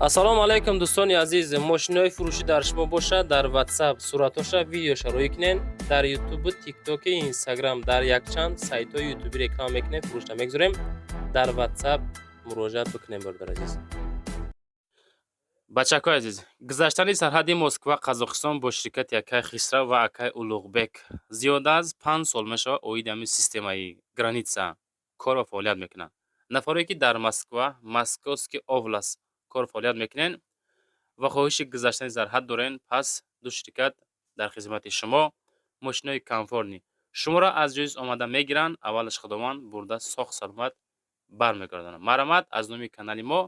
ассалому алайкум дӯстони азиз, мошинои фурӯшӣ дар шумо бошад, дар WhatsApp суратоша видеоша рӯй кунен, дар YouTube, TikTok, Instagram, дар якчанд сайтҳои YouTube реклама мекунем, фурӯшта мегузорем. дар WhatsApp муроҷиат бикунем биродар азиз. бачакои азиз, гузаштани сарҳади Москва Қазоқистон бо ширкати Акай Хисрав ва Акай Улуғбек зиёда аз 5 сол мешавад оиди ҳамин системаи граница кор ва фаъолият мекунанд. нафаре ки дар Москва, Московский област кор фаъолият мекунен ва хоҳиши гузаштани сарҳад дорен, пас ду ширкат дар хизмати шумо мошинои комфортни шуморо аз ҷои омада мегиранд, аввалаш худованд бурда сох саломат бармегардонад. Марҳамат аз номи канали мо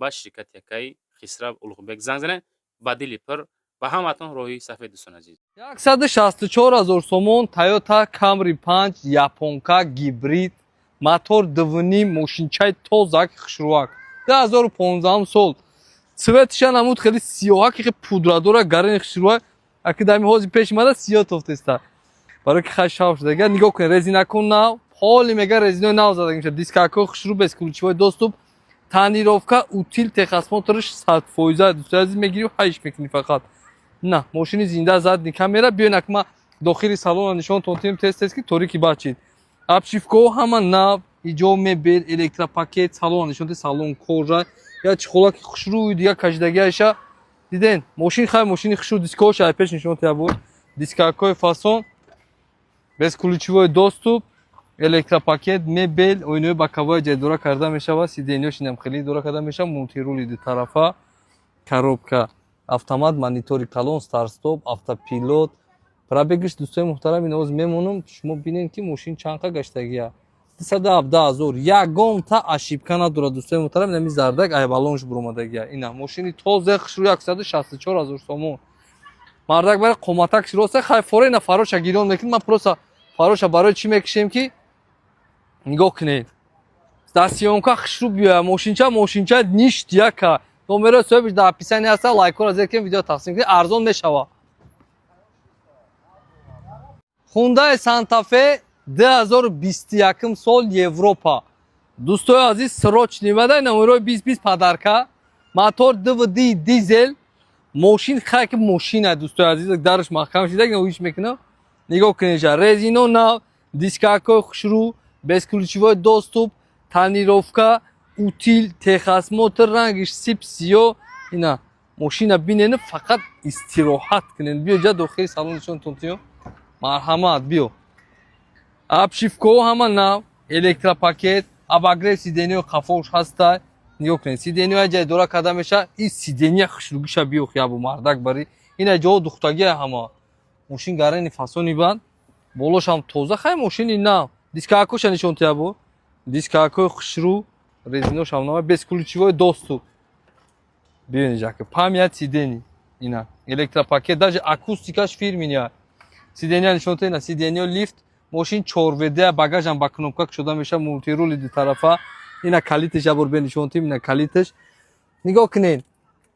ба ширкати Акай Хисрав Улуғбек занг занед, ба дили пир ба ҳаматон роҳи сафед дӯстон азиз. 164,000 сомон Toyota Camry 5 японка гибрид мотор 2.5 мошинчаи тозак хушрувак 2015 сол цветша намуд хели сиёҳак хе пудрадора гарани хушрувак акидами ҳози пеш мада сиёҳ тофтеста барои ки хашав шуда га нигоҳ кунед резинакон нав ҳоли мега резинои нав зада мешавад дискако хушру без ключевой доступ танировка утил техосмотрш 100% дӯстои азиз мегирӣ ҳайш мекунӣ фақат на мошини зинда задни камера биён акма дохили салона нишон тонтим тест ки торики бачид обшивкаҳо ҳама нав иҷоб мебел электропакет салон нишон салон кожа я чихолаки хушрӯи дига каждагиаша диден мошин хай мошини хушрӯ дискаҳоша айпеш нишон табуд дискакои фасон без ключевой доступ электропакет мебел оинои боковая ҷайдора карда мешавад сиденёш инам хеле дора карда мешавад мултирули дутарафа коробка автомат монитори калон старт стоп автопилот пробегиш дӯстои муҳтарам иноз мемонам шумо бинед ки мошин чанқа гаштагия 217,000 ягонта ошибка надорад дӯстои муҳтарам инами зардак айбалонш буромадагия ина мошини тозе хушрӯ 164,000 сомон мардак бари қоматак широса хай форена фароша гирён мекунед ман просто фароша барои чӣ мекушем ки нигоҳ кунед дастсиёнка хушрӯ биёя мошинча ништяка номеро соҳибиш дар описание ҳаста лайкора зеркем видео тақсим кунед арзон мешавад Hyundai Santa Fe 2021 сол Европа дӯстои азиз срочни вадай номерои 2020 падарка мотор DVD дизел мошин хайки мошина дӯстои азиз дараш маҳкам шуда ҳиш мекунам нигоҳ кунеша резино нав дискакои хушрӯ без ключевой доступ тонировка утил техосмотр рангиш сип сиё ина мошина бинен фақат истироҳат кунен биё ҷа дохили салонишон тонтиё марҳамат биё обшивкаҳо ҳама нав электропакет обогрев сиденияи қафош ҳаста нигоҳ кунед сиденияи ҷай дора карда меша ин сидения хушрӯгиша биё хиябу мардак бари ина ҷоҳо духтагия ҳама мошин гарани фасони банд болошам тоза хай мошини нав дискакоша нишон тиябу дискакои хушрӯ резиношам нава без ключевой доступ бинеҷаки памят сидени ина электропакет даже акустикаш фирминия сидения нишон тена сидения лифт мошин 4вд багажам ба кнопка шуда меша мултирули дутарафа ина калитеш абор бе нишон тем ина калитеш нигоҳ кунед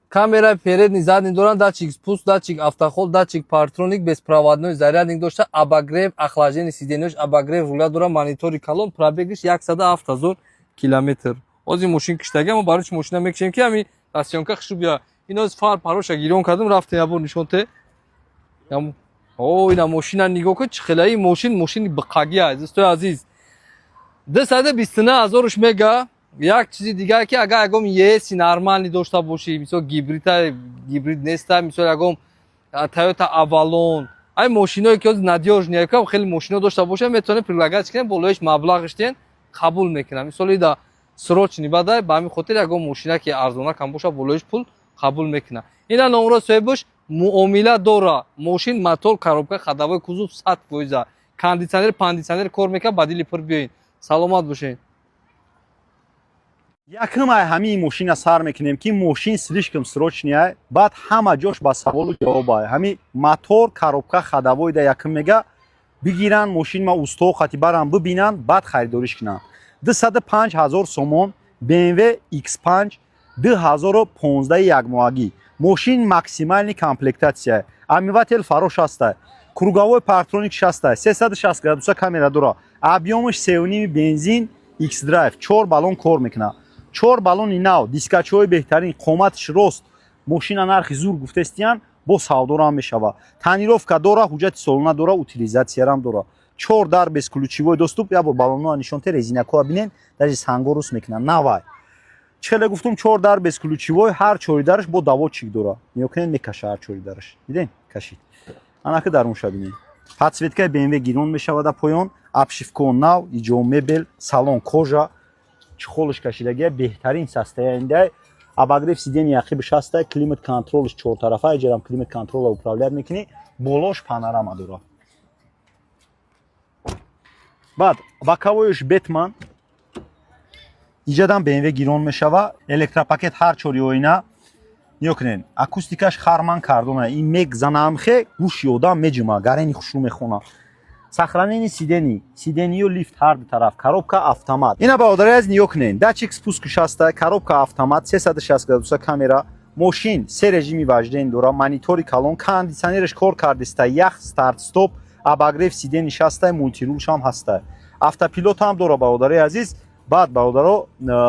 камера передни задни доран датчик спуск датчик автохол датчик партроник беспроводной зарядник дошта обогрев охлаждение сиденияш обогрев руля дора монитори калон пробегиш 107,000 километр ози мошин киштаги ма барои чӣ мошина мекушем ки ҳами дастсиёнка хушрӯ бия иноз фар пароша гирён кардам рафтем ябор нишон те ина мошина нигоҳ кун чӣ хелаи мошини биқагия дӯстои азиз 229,000 мега як чизи дигар ки агар ягом еси нормални дошта бошӣ мисол гибрид неста мисол ягом Toyota Avalon ай мошиное ки надёжния хеле мошино дошта боша метавонед прилагать кунед болоиш маблағ иштен қабул мекунам мисоли да срочни бадай ба ҳамин хотир ягом мошина ки арзонакам боша болоиш пул қабул мекунам ина номеро соҳибаш муомила дора мошин мотор коробка ходовой кузов 100% кондитсионер пандитсионер кор мекунад ба дили пир биёед саломат бошед якм ай ҳамин мошина сар мекунем ки мошин слишком срочния баъд ҳама ҷош ба саволу ҷавоб ай ҳамин мотор коробка ходовой да якм мега бигиранд мошин ма усто хати барам бибинанд баъд харидориш кунанд 205,000 сомон BMW X5 2015 ягмоагӣ мошин максимальни комплектатсия амивател фарош аста круговой партроник 360 градуса камера дора объёмаш 3,5 бензин X-Drive 4 баллон кор мекунад 4 балони нав, дискачаҳои беҳтарин, қоматаш рост, мошина нархи зур гуфтестиян, бо савдора ҳам мешава. Танировка дора, ҳуҷҷати солона дора, утилизатсиярам дора. 4 дар без ключевой доступ, я бор балонҳоа нишонте резинакоа бинен, даже санго рус мекунанд. Навай. Чхеле гуфтум 4 дар без ключевой, ҳар 4 дараш бо давочик дора. Меёкунен мекаша ҳар 4 дараш. Диден? Кашид. Анака дарунша бинен. Подсветкаи BMW гирон мешава да поён, обшивкаи нав, иҷо мебел, салон кожа, чхолаш кашидагия беҳтарин состоянияда. Обогрев сидения яқибаш ҳаста, климат контролш чортарафа, иҷарам климат контрола управлят мекунӣ, болош панорама дора. Баъд боковойш Бетман, иҷадам BMW гирон мешава, электропакет ҳар 4 оина. Нёкунен, акустикаш харман кардона, ин мегзанамхе, гӯши одам меҷима, гарени хушрӯ мехона. Сохранение сидений, сидению лифт ҳар ду тараф, коробка автомат. Ина бародари азиз нёкунен, датчик спускаш ҳаста, коробка автомат, 360 градуса камера, мошин 3 режими вожден дора, монитори калон, кондитсионераш кор кардиста, ях старт стоп, обогрев сидениш ҳаста, мултирулш ҳам ҳаста. Автопилот ҳам дора бародари азиз. Баъд бародаро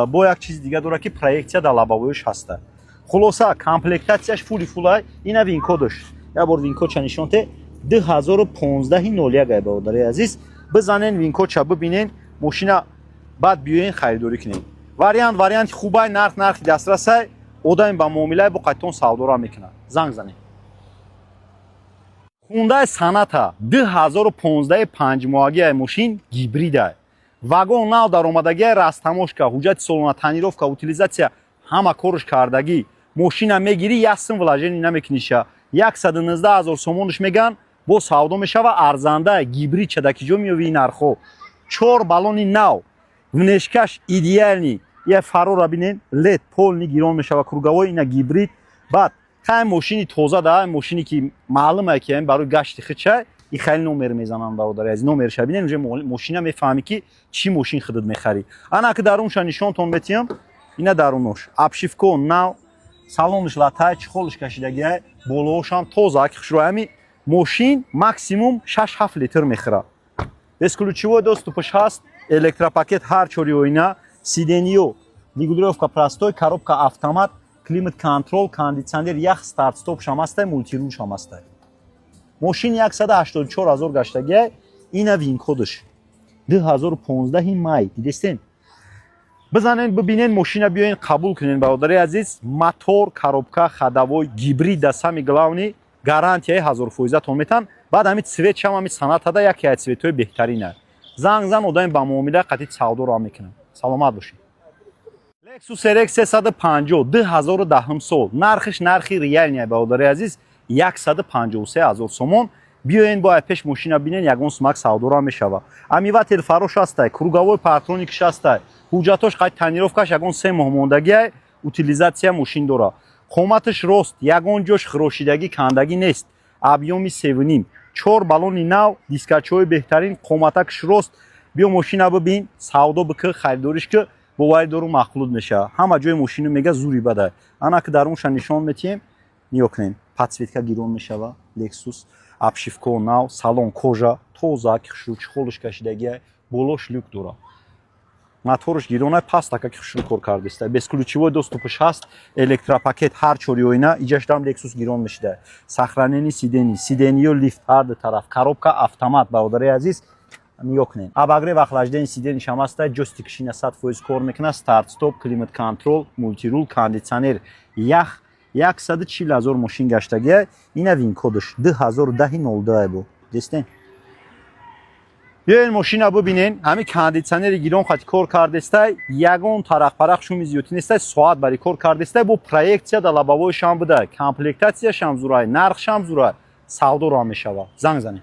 бо як чизи дига дора ки проектсия дар лабовоиш ҳаста. Хулоса комплектатсияш фулай, ина винкодаш. Я бор винкодша нишонте 2015-01 бародари азиз. Бизанен винкодша бибинен, мошина баъд биёен харидорӣ кунен. Варианти хубай, нархи дастрасай, одам ба муомилаи бо қайтон савдора мекунад. Занг занен. Hyundai Sonata 2015 5-моҳагии мошин гибрида. Вагон нав даромадагии растамошка, ҳуҷҷати солона, тонировка, утилизатсия ҳама корш кардагӣ. Мошина мегирӣ, як сум вложение намекуниша. 119 000 сомонш меган, бо савдо мешава арзанда гибрид чадакиҷо меёви нархо. 4 балони нав, внешкаш идеальни. Я фарора бинен, лед полни гирон мешава, круговой ина гибрид. Баъд хай мошини тоза да, мошини ки маълума ки барои гашти хичай, и хайли номер мезанам бародари азиз. Номерш бинен, уже мошина мефаҳмӣ ки чӣ мошин худуд мехарӣ. Ана ки дарунша нишонтон метиҳам, ина дарунош. Обшивка нав, салонш латай, чхолш кашидагия, болоошам тоза ки хушро. Ами мошин максимум 6-7 литр мехӯрад. Бесключевой доступаш ҳаст, электропакет ҳар 4 оина, сидению, регулировка простой, коробка автомат, климат контрол, кондитсионер, ях старт стоп шам ҳастай, мултирул шам ҳастай. Мошин 184 000 гаштагия, ина винкодаш. 2015 май, дидестен? Бизанен бибинен, мошина биёен қабул кунен бародари азиз. Мотор, коробка, ходовой, гибрид да сами главни, гарантияи 1000% тон метан. Баъд ҳамин цвет шам ҳамин Sonata-да яке аз цветҳои беҳтарина. Занг зан одами ба муомила қатъи савдоро ҳам мекунад. Саломат бошед. Lexus RX 350 2010 сол. Нархиш нархи реальния бародари азиз, 153 000 сомон. Биёен бо пеш мошина бинен, ягон сумак савдоро ҳам мешава. Амивател фарош ҳастай, круговой патроникаш ҳастай, ҳуҷҷатош қайд тонировкаш ягон 3 моҳ мондагия, утилизатсия мошин дора. Қоматаш рост, ягон ҷош хирошидагӣ кандагӣ нест. Объёми 7,5, 4 балони нав, дискачаҳои беҳтарин, қоматакаш рост. биё мошина бибин, савдо бикӣ, харидориш ки боварӣ дору махлуд мешава. Ҳама ҷои мошина мега зури бада. Ана ки дарунша нишон метиҳем, ниё кунем. Подсветка гирон мешава, Lexus, обшивка нав, салон кожа, тоза ки хушрӯ, чхолш кашидагия, болош люк дора. Моторш гирона, пастака ки хушрӯ кор кардиста. Бесключевой доступаш ҳаст, электропакет ҳар 4 оина, иҷаштам Lexus гирон мешида. Сохранение сидений, сидению лифт ҳар ду тараф, коробка автомат бародари азиз. Ниё кунем. Обогрев охлаждение сидениш ҳам ҳаста, ҷойстикаш ина 100% кор мекунад, старт стоп, климат контрол, мултирул, кондитсионер, ях 140 000 мошин гаштагия, ина винкодаш 2010-02 бо. Дестен? биёен мошина бибинен, ҳамин кондитсионери гирон хати кор кардестай, ягон тарақ-парақ шуми зиёдӣ нестай, соат бари кор кардестай, бо проектсия дар лабовоишам буда, комплектатсияшам зурай, нархшам зурай, савдоро ҳам мешава. Занг занед.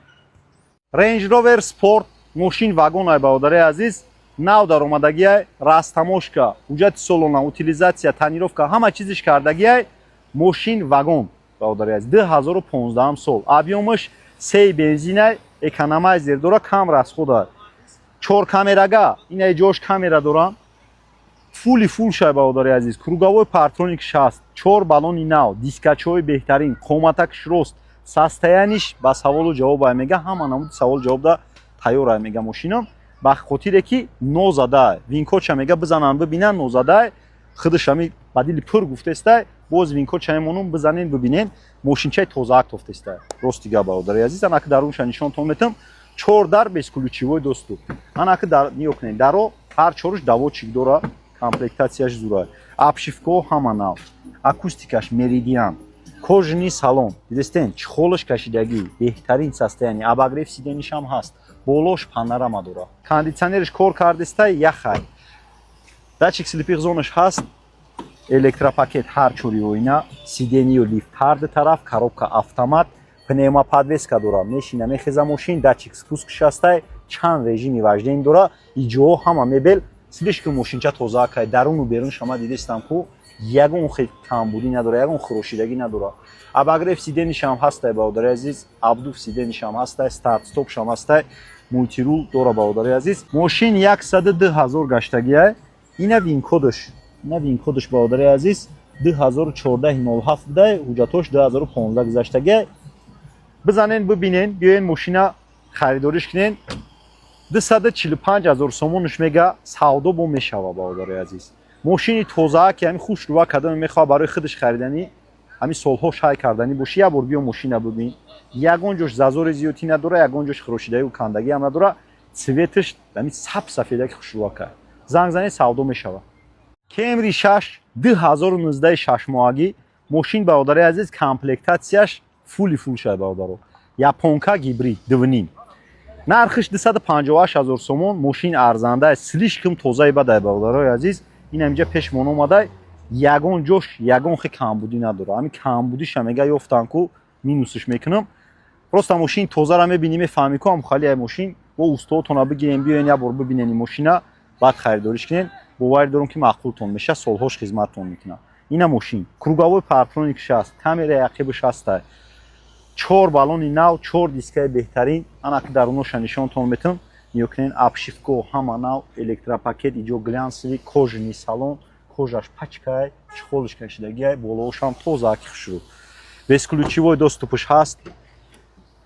Range Rover Sport мошин вагонай бародари азиз, нав даромадагия, растамошка, ҳуҷҷати солона, утилизатсия, тонировка, ҳама чизиш кардагия, мошин вагон бародари азиз, 2015 сол. Объёмаш 3 бензинай, экономайзер дора, кам расхода. 4 камерага, ина ҷош камера дора. Фул шай бародари азиз, круговой патроникаш ҳаст, 4 балони нав, дискачаҳои беҳтарин, қоматакаш рост. Состояниш ба саволу ҷавоб мега, ҳама намуди савол ҷавобда тайёр мега мошинам. Ба хотире ки нозада, винкодша мега бизанан бибинан нозада, خودش همی بدیل پر گفته است باز وینکو چایمونم بزنین ببینین ماشینچای توزاک توفته است راست دیگه برادر عزیز انا که درونش نشونتون میتم 4 در без ключевой доступ انا که در نیوکنین درو هر چورش давочик дора комплектацияш зура обшивка ҳама нав акустикаш меридиан кожаный салон дидестен чхолаш кашидагӣ беҳтарин состояние обогрев сидениш ҳам ҳаст болош панорама дора кондитсионериш кор кардестай яхай датчик слипих зонаш ҳаст электропакет ҳар чори оина сидению лифт ҳар ду тараф коробка автомат пневмоподвеска дора мешина мехеза мошин датчик спускаш ҳастай чанд режими вождени дора иҷоҳо ҳама мебел слишком мошинча тозаакай даруну берун шама дидестам ку ягон хел камбудӣ надора ягон хӯрошидагӣ надора обогрев сиденишам ҳастай бародари азиз абдув сиденишам ҳастай старт стопшам ҳастай мультирул дора бародари азиз мошин 102 000 гаштагиай ина винкодаш бародари азиз 2014-07 будай ҳуҷҷатош 2015 гузаштагиай бизанен бибинен биёен мошина харидориш кунен 245 000 сомонаш мега савдо бо мешава бародари азиз мошини тозаа ки ҳамин хушрува кадаме мехоҳа барои худаш хариданӣ ҳамин солҳо шай карданӣ боши як бор биё мошина бибин ягон ҷош зазори зиёдӣ надора ягон ҷош хӯрошидагӣ кандагӣ ҳам надора цветаш ҳамин саб сафедаки хушрува кар занг зане савдо мешава кемри 6 2019 шашмоҳагӣ мошин бародари азиз комплектатсияш фул шай бародаро японка гибрид дувним нархиш 258 000 сомон мошин арзанда слишком тозаи бадай бародарои азиз ин ҳамҷа пеш мон омадай ягон ҷош ягон хе камбудӣ надора ҳамин камбудиша мега ёфтан ку минусаш мекунам просто мошин тозара мебинӣ мефаҳмӣ ку ҳам хали ай мошин бо устоотона бигирем биёен як бор бибинен ин мошина баъд харидориш кунен боварӣ дорам ки маъқултон меша солҳош хизматтон мекунад ина мошин круговой партроникаш аст камераи ақибаш ҳастай 4 баллони нав 4 дискаи беҳтарин ана ки даруноша нишонтон метавонам меёкунен обшивка ҳама нав электропакет иҷо глянсови кожаный салон кожаш пачкай чхолиш кашидагиай болоошам тозааки хушрӯ бесключевой доступаш ҳаст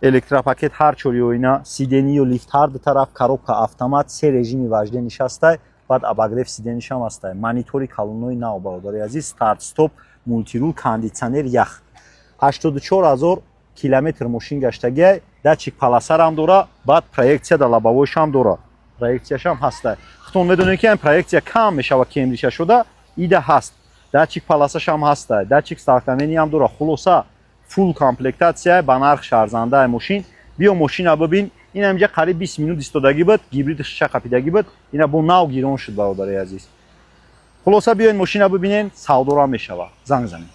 электропакет ҳар чори оина сидению лифт ҳар ду тараф коробка автомат 3 режими вождениш ҳастай баъд обогрев сиденишам ҳастай монитори калонҳои нав бародари азиз старт стоп мультирул кондитсионер ях 84 000 километр мошин гаштагиай датчик паласарам дора баъд проектсия дар лабавоишам дора проектсияшам ҳастай хутон медонем ки ин проектсия кам мешава кемриша шуда ида ҳаст датчик паласашам ҳастай датчик стартамениам дора хулоса фул комплектатсия ба нархиш арзандаи мошин биё мошина бибин ин ҳамҷа қариб 20 минут истодагӣ буд гибрид шиша қапидагӣ буд ина бо нав гирон шуд бародари азиз хулоса биёин мошина бибинен савдорам мешава занг занед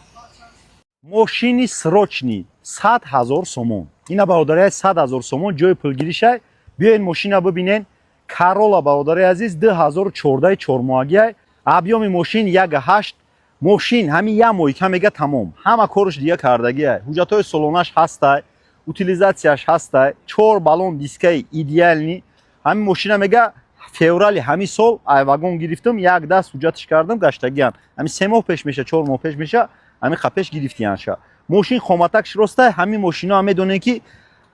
мошини срочни 100 000 сомон ина бародари 100 000 сомон ҷои пулгиришай биёин мошина бибинен Corolla бародари азиз 2014 чормоҳагиай абъёми мошин 1.8 мошин ҳамин як моҳи камега тамом ҳама кораш дига кардагиай ҳуҷҷатҳои солонаш ҳастай утилизатсияш ҳастай 4 баллон дискаи идеални ҳамин мошина мега феврали ҳамин сол айвагон гирифтам як даст ҳуҷҷатиш кардам гаштагиан ҳамин 3 моҳ пеш меша 4 моҳ пеш меша ҳамин қапеш гирифтиянша мошин хоматакш ростай ҳамин мошино ҳам медонем ки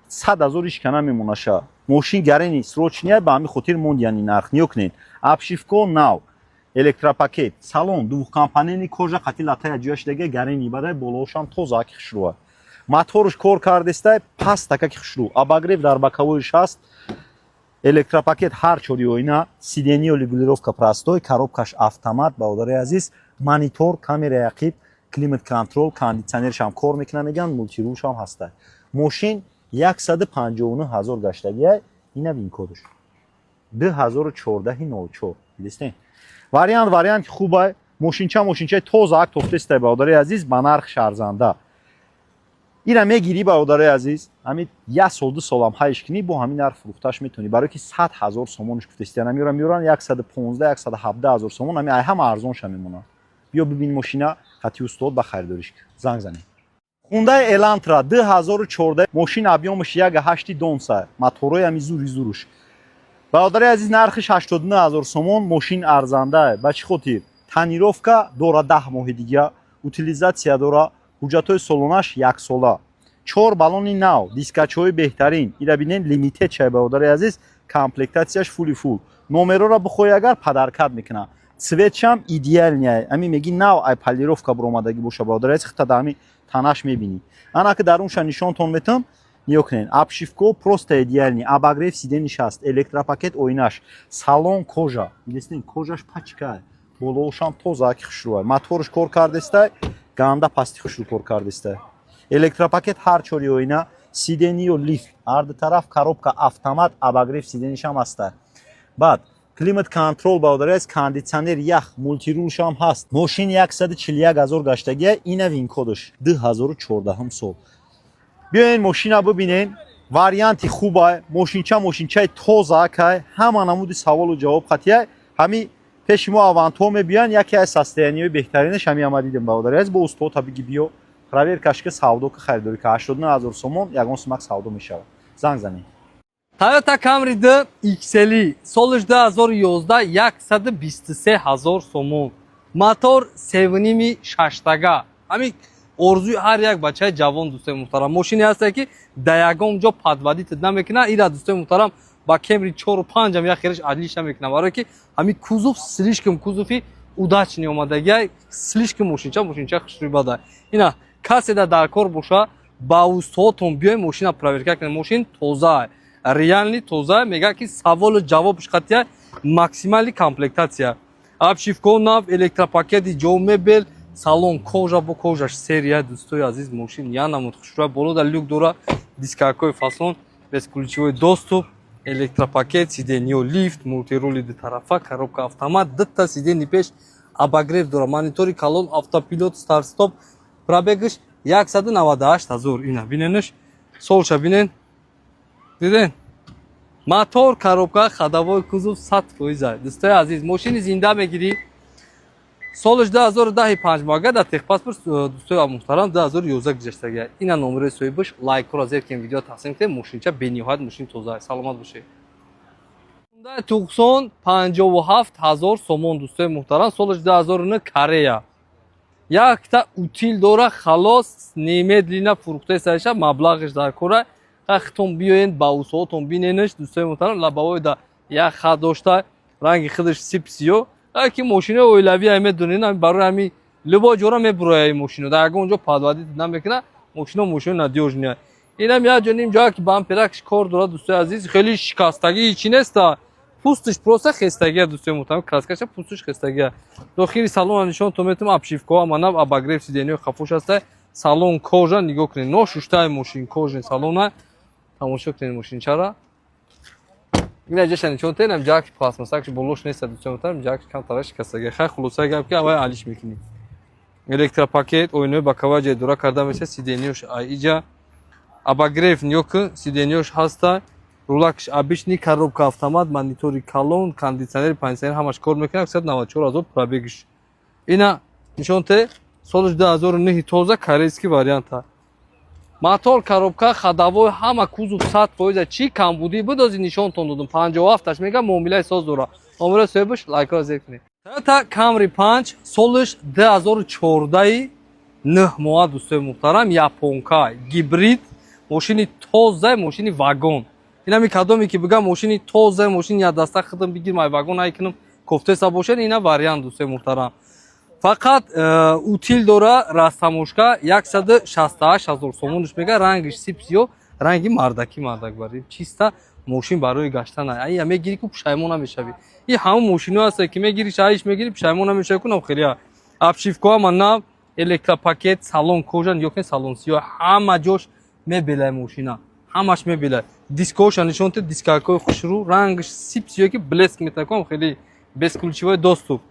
100 000 ишкана мемонаша мошин гарени срочния ба ҳамин хотир мондияни нарх ниёкунен обшивка нав электропакет салон двухкомпонентни кожа қати латая ҷӯяшдаги гарени бадай болоошам тозааки хушрӯа моторуш кор кардестай пастакаки хушрӯ обогрев дар боковоиш ҳаст электропакет ҳар чори оина сидению регулировка простой коробкаш автомат бародари азиз монитор камераи ақиб климат контрол кондитсионершам кор мекунад меган мультирулшам ҳастай мошин 159 000 гаштагиай ина винкодаш 2014-04 дидестен варианти хубай мошинчаи тозаак тофтестай бародари азиз ба нархиш арзанда ира мегирӣ бародари азиз ҳамин 1 сол 2 солам ҳайш кунӣ бо ҳамин нарх фурӯхташ метавонӣ барое ки 100 000 сомонаш гуфтестияна меёран 115-117 000 сомон ҳамин ай ҳама арзонша мемонад биё бибин мошина хати устод ба харидориш занг занед Hyundai Elantra 2014 мошин объёмаш 1.8 донса моторои ҳами зуруш бародари азиз нархиш 89 000 сомон мошин арзанда ба чӣ хотир тонировка дора 10 моҳи дига утилизатсия дора ҳуҷҷатҳои солонаш 1 сола 4 баллони нав дискачҳои беҳтарин ира бинен лимитед чай бародари азиз комплектатсияш фул номероро бихоҳӣ агар падаркат мекунад цветшам идеал ня ами меги нав ай полировка буромадаги боша баодарайс хта дами танаш мебини ана ки дарунша нишонтон метам ниёкнен обшивко просто идеальни обогрев сидениш ҳаст электропакет ойнаш салон кожа видестин кожаш пачка болошам тозаки хушрӯай моторш кор кардестай ганда пасти хушрӯ кор кардестай электропакет ҳар чори ойна сидениё лифт арди тараф коробка автомат обогрев сиденишам ҳастай баъд климат контрол баодарайс кондитсионер ях мултирулшам ҳаст мошин 141 000 гаштагия ина винкодаш 2014 сол биёен мошина бибинен варианти хубай мошинчаи тозаакай ҳама намуди саволу ҷавоб хатия ҳами пеши мо аванто мебиён яке аз состояниёи беҳтаринаш ҳами ама дидем баодарайс бо устода биги биё проверкашка савдо ка харидорӣ ка 89 000 сомон ягон сумак савдо мешавад занг занед Toyota Camry D XL солиш 2011 123 000 сомон. Мотор 7.6 ҳамин орзуи ҳар як бачаи ҷавон дӯстои муҳтарам. Мошине ҳасте ки да ягон ҷо падвадӣ намекуна. Ира дӯстои муҳтарам ба Camry 4-5 ам як хелаш адлиш намекуна. Барое ки ҳамин кузов слишком кузови удачни омадагия слишком мошинча хушрӯй бада. Ина касе да дар кор боша ба устотон биёй мошина проверка кунед. Мошин тоза реальный тоза мега ки саволу ҷавобш хатия максимали комплектация. Обшивко нав, электропакети ҷо мебел, салон кожа бо кожаш серия дӯстои азиз мошин я намуд хушрӯй болода люк дора, дискакои фасон, бесключевой доступ, электропакет, сидениё лифт, мултирули дутарафа, коробка автомат, дутта сидени пеш, обогрев дора, монитори калон, автопилот, старт стоп, пробегаш 198 000 ина биненаш, солша бинен. Диден? Мотор, коробка, ходовой кузов 100%. Дӯстои азиз, мошини зинда мегирӣ. Солиш 2010 панҷмага дар техпаспорт дӯстои муҳтарам 2011 гузаштагия. Ина номери соҳибаш лайкро зеркем видео тақсим кунед. Мошинча бениҳоят мошин тоза. Саломат бошед. Tucson 57 000 сомон дӯстои муҳтарам. Солиш 2009 Корея. Якта утил дора халос немедлина фурухтаи сариша маблағаш дар кора. Хатон биёен ба усоотон биненаш дӯстои муҳтарам лабавои да як хат дошта ранги худаш сипсиё ки мошина оилавия медонен барои ҳами любо ҷора мебурояи мошина дар ягон ҷо падвадӣ намекуна мошина надёжния инам як ҷо ним ҷоя ки бамперакш кор дорад дӯстои азиз хеле шикастагӣ ҳичи неста пусташ просто хестагия дӯстои муҳтарам краскаша пусташ хестагия дохили салона нишонтон метавонам обшивкаҳо манав обогрев сидениё хафуш аста салон кожа нигоҳ кунед ношуштаи мошин кожаи салона тамошо кунед мошинчара ина ҷаша нишонтен ам ҷак пластмассакш болош неста дӯстои муҳтарам ҷак кам тара шикастагия хай хулоса гап ки авай алиш мекунед электропакет ойнои боковаҷе дура карда меша сидениёш аиҷа обогрев нигоҳ кун сидениёш ҳаста рулакш обичный коробка автомат монитори калон кондитсионери пансионер ҳамаш кор мекунад 194 000 пробегиш ина нишонте солиш 2009 тоза корейский варианта мотор коробка ходовой ҳама кузов 100% чӣ камбудӣ бидози нишонтон додум 57аш мега муомилаи соз дора номеро соҳибаш лайкро зер кунед Toyota Camry 5 солиш 2014 9 моҳа дӯстои муҳтарам японка гибрид мошини тоза мошини вагон инами кадоме ки бигам мошини тоза мошини ядаста худам бигирам ай вагон ай кунам кофтеса бошад ина вариант дӯстои муҳтарам фақат утил дора растамошка 168 000 сомонш мега рангиш сипсиё ранги мардак бари чиста мошин барои гаштан ай мегири ку пушаймон намешави и ҳама мошино аст ки мегири шаиш мегири пушаймон намешави кунам хелия обшивкаҳо манав электропакет салон кожа ёкен салон сиё ҳама ҷош мебелай мошина ҳамаш мебелай дискоша нишонте дискакои хушрӯ рангиш сипсиё ки блеск метакам хели бесключевой доступ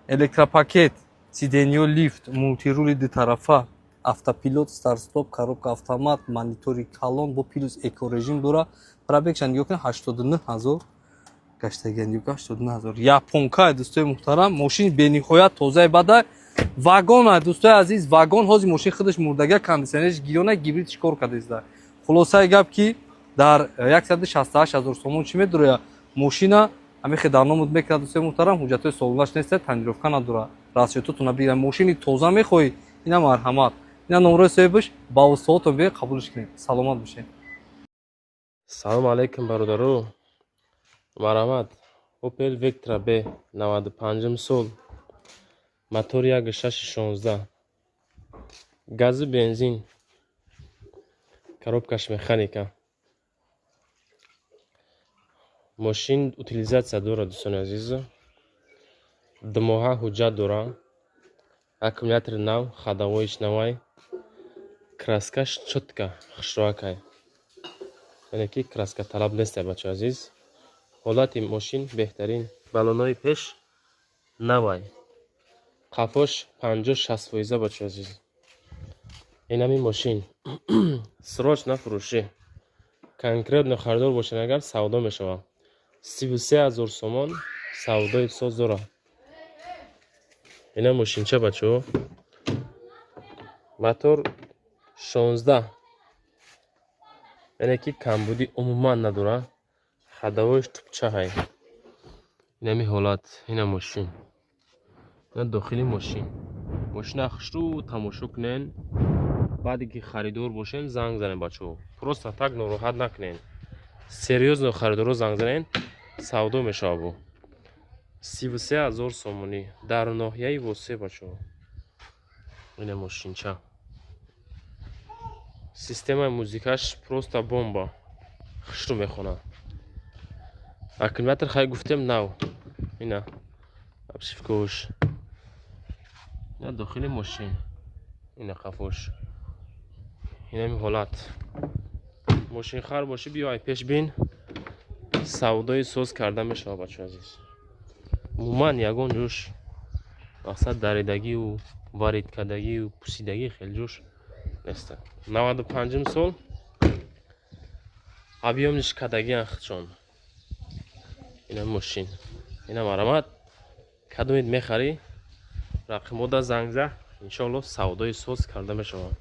электропакет сидениё лифт мултирули дутарафа автопилот старт-стоп коробка автомат монитори калон бо плюс экорежим дора пробегшан ёкин 89 000 гаштагиан ёка 89 000 японка дӯстои муҳтарам мошин бениҳоят тозаи бада вагона дӯстои азиз вагон ҳози мошин худаш мурдага кондитсионериш гирёна гибридш кор кардааста хулосаи гап ки дар 168 000 сомон чӣ медороя мошина амихе дар номуд мекунад дӯстои муҳтарам ҳуҷҷатои солонаш неста танҷировка надора расчетотона бигира мошини тоза мехоҳӣ ина марҳамат ина номерои соҳибаш ба устуотон бе қабулш кунед саломат бошед салому алайкум бародару марҳамат Opel Vectra B 95 sol. Мотор 1.616. Газу бензин. Коробкаш механика. Машин утилизация дора, дӯстони азиз. Дмоҳа ҳуҷҷат дора. Аккумулятори нав, ходовоиш навай. Краскаш чётка, хушроакай. Яъне ки краска талаб нест, бачаҳои азиз. Ҳолати машин беҳтарин. Балонои пеш навай. Қафош 50-60%, бачаҳои азиз. ин ҳамин машин. Срочно фурӯшӣ. Конкретно харидор бошед, агар савдо мешавад. 33,000 сомон савдои соз дора. Ина машинча, бачаҳо. Мотор 16. Яъне ки камбудӣ умуман надора. Ходовоиш тупчаҳай. Ин ҳамин ҳолат. Ина машин. Ина дохили машин. Машина хушрӯ тамошо кунен. баъде ки харидор бошен занг занен, бачаҳо. Просто так нороҳат накунен. Серьёзно харидоро занг занен, савдо мешавад бо 33,000 сомонӣ дар ноҳияи Восе, бачаҳо. Ина машинча. Системаи музикаш просто бомба. Хушрӯ мехонад. Аккумулятор хай гуфтем нав. Ина обшивкаош. Ина дохили машин. Ина қафош. Ин ҳамин ҳолат. Мошинхар бошӣ, биёй пеш бин. Савдои соз карда мешавад, бачаҳои азиз. умуман ягон ҷӯш мақсад даридагию варидкардагию пусидагӣ хел ҷӯш нест. 95 сол объёмниш кадаги ахчон. ина машин. ина марамат. Кадомид мехарӣ? Рақимода занг за. Иншоалло савдои соз карда мешавад.